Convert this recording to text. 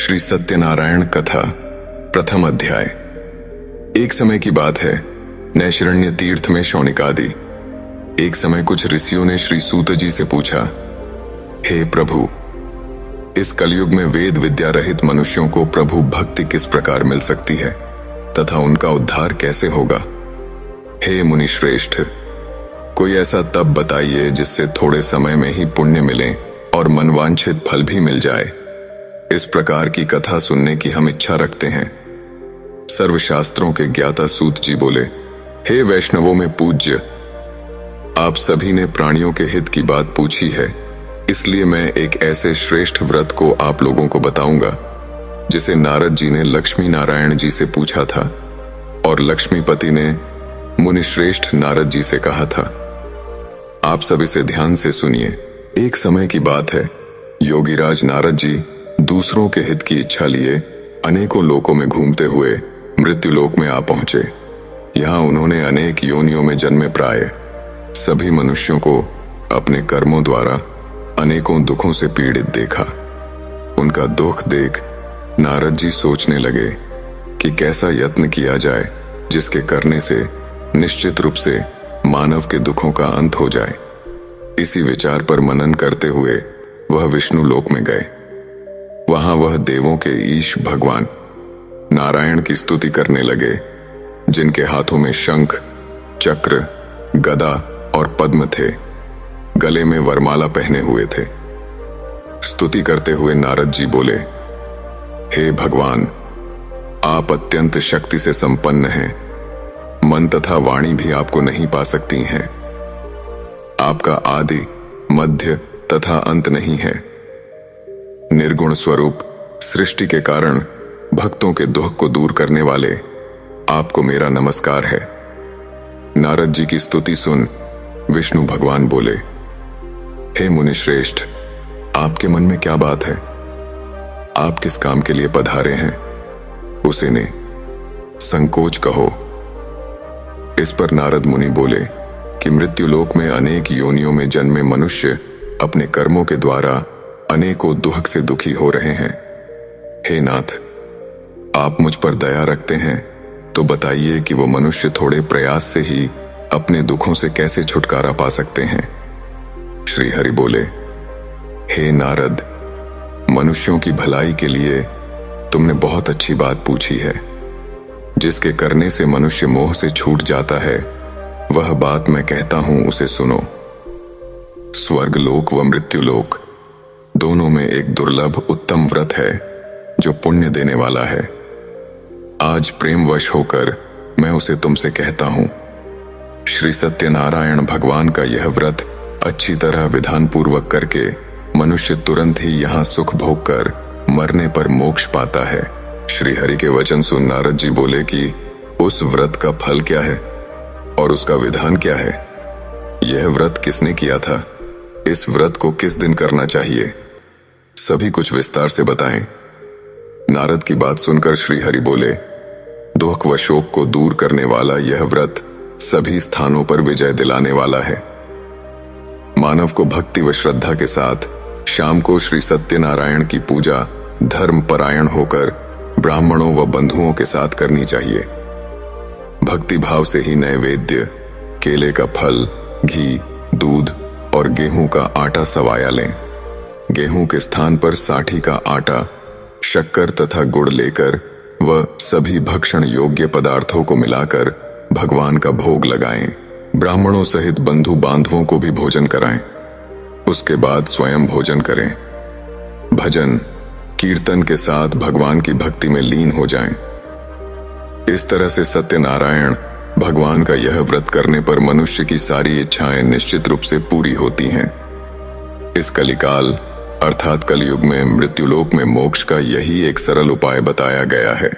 श्री सत्यनारायण कथा प्रथम अध्याय। एक समय की बात है, नैषरण्य तीर्थ में शौनिकादि। एक समय कुछ ऋषियों ने श्री सूत जी से पूछा, हे प्रभु, इस कलयुग में वेद विद्या रहित मनुष्यों को प्रभु भक्ति किस प्रकार मिल सकती है तथा उनका उद्धार कैसे होगा? हे मुनि श्रेष्ठ, कोई ऐसा तप बताइए जिससे थोड़े समय में ही पुण्य मिले और मनवांछित फल भी मिल जाए। इस प्रकार की कथा सुनने की हम इच्छा रखते हैं। सर्वशास्त्रों के ज्ञाता सूत जी बोले, हे वैष्णवों में पूज्य, आप सभी ने प्राणियों के हित की बात पूछी है, इसलिए मैं एक ऐसे श्रेष्ठ व्रत को आप लोगों को बताऊंगा जिसे नारद जी ने लक्ष्मी नारायण जी से पूछा था और लक्ष्मीपति ने मुनिश्रेष्ठ नारद जी से कहा था। आप सब इसे ध्यान से सुनिए। एक समय की बात है, योगीराज नारद जी दूसरों के हित की इच्छा लिए अनेकों लोकों में घूमते हुए मृत्युलोक में आ पहुंचे। यहां उन्होंने अनेक योनियों में जन्मे प्राय सभी मनुष्यों को अपने कर्मों द्वारा अनेकों दुखों से पीड़ित देखा। उनका दुख देख नारद जी सोचने लगे कि कैसा यत्न किया जाए जिसके करने से निश्चित रूप से मानव के दुखों का अंत हो जाए। इसी विचार पर मनन करते हुए वह विष्णु लोक में गए। वहां वह देवों के ईश भगवान नारायण की स्तुति करने लगे, जिनके हाथों में शंख, चक्र, गदा और पद्म थे। गले में वरमाला पहने हुए थे। स्तुति करते हुए नारद जी बोले, हे भगवान, आप अत्यंत शक्ति से संपन्न हैं। मन तथा वाणी भी आपको नहीं पा सकती हैं। आपका आदि, मध्य तथा अंत नहीं है। निर्गुण स्वरूप सृष्टि के कारण भक्तों के दुख को दूर करने वाले आपको मेरा नमस्कार है। नारद जी की स्तुति सुन विष्णु भगवान बोले, हे मुनिश्रेष्ठ, आपके मन में क्या बात है? आप किस काम के लिए पधारे हैं? उसे ने संकोच कहो। इस पर नारद मुनि बोले कि मृत्युलोक में अनेक योनियों में जन्मे मनुष्य अपने कर्मों के द्वारा अनेकों दुख से दुखी हो रहे हैं। हे नाथ, आप मुझ पर दया रखते हैं तो बताइए कि वो मनुष्य थोड़े प्रयास से ही अपने दुखों से कैसे छुटकारा पा सकते हैं? श्री हरि बोले, हे नारद, मनुष्यों की भलाई के लिए तुमने बहुत अच्छी बात पूछी है। जिसके करने से मनुष्य मोह से छूट जाता है, वह बात मैं कहता हूं, उसे सुनो। स्वर्गलोक व मृत्युलोक दोनों में एक दुर्लभ उत्तम व्रत है जो पुण्य देने वाला है। आज प्रेमवश होकर मैं उसे तुमसे कहता हूं। श्री सत्यनारायण भगवान का यह व्रत अच्छी तरह विधान पूर्वक करके मनुष्य तुरंत ही यहाँ सुख भोग कर मरने पर मोक्ष पाता है। श्री हरि के वचन सुन नारद जी बोले कि उस व्रत का फल क्या है और उसका विधान क्या है? यह व्रत किसने किया था? इस व्रत को किस दिन करना चाहिए? सभी कुछ विस्तार से बताएं। नारद की बात सुनकर श्री हरि बोले, दुख व शोक को दूर करने वाला यह व्रत सभी स्थानों पर विजय दिलाने वाला है। मानव को भक्ति व श्रद्धा के साथ शाम को श्री सत्यनारायण की पूजा धर्म परायण होकर ब्राह्मणों व बंधुओं के साथ करनी चाहिए। भक्ति भाव से ही नैवेद्य, केले का फल, घी, दूध और गेहूं का आटा सवाया लें। गेहूं के स्थान पर साठी का आटा, शक्कर तथा गुड़ लेकर वह सभी भक्षण योग्य पदार्थों को मिलाकर भगवान का भोग लगाएं। ब्राह्मणों सहित बंधु बांधवों को भी भोजन कराएं। उसके बाद स्वयं भोजन करें। भजन कीर्तन के साथ भगवान की भक्ति में लीन हो जाएं। इस तरह से सत्यनारायण भगवान का यह व्रत करने पर मनुष्य की सारी इच्छाएं निश्चित रूप से पूरी होती हैं। इस कलिकाल अर्थात कलयुग में मृत्युलोक में मोक्ष का यही एक सरल उपाय बताया गया है।